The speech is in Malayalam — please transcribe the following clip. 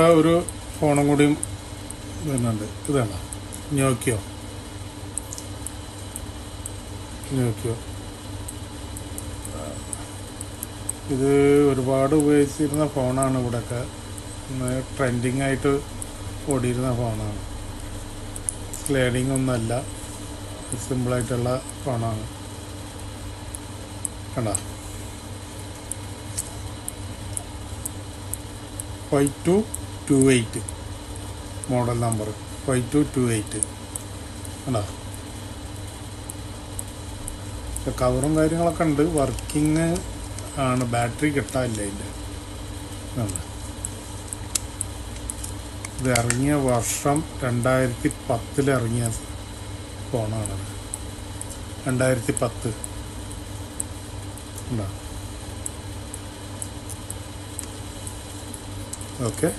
ഒരു ഫോണും കൂടിയും വരുന്നുണ്ട്. ഇതാണ് നോക്കിയോ. ഇത് ഒരുപാട് ഉപയോഗിച്ചിരുന്ന ഫോണാണ്. ഇവിടെയൊക്കെ ട്രെൻഡിങ് ആയിട്ട് ഓടിയിരുന്ന ഫോണാണ്. സ്ലൈഡിങ് ഒന്നല്ല, സിമ്പിളായിട്ടുള്ള ഫോണാണ്. കണ്ടോ, 5228 മോഡൽ നമ്പർ 5228. കണ്ടോ, കവറും കാര്യങ്ങളൊക്കെ ഉണ്ട്. വർക്കിംഗ് ആണ്, ബാറ്ററി കിട്ടാനില്ല ഇതിൻ്റെ. ഇത് ഇറങ്ങിയ വർഷം 2010 ഇറങ്ങിയ ഫോണാണത്. 2010. ഉണ്ടോ? ഓക്കെ.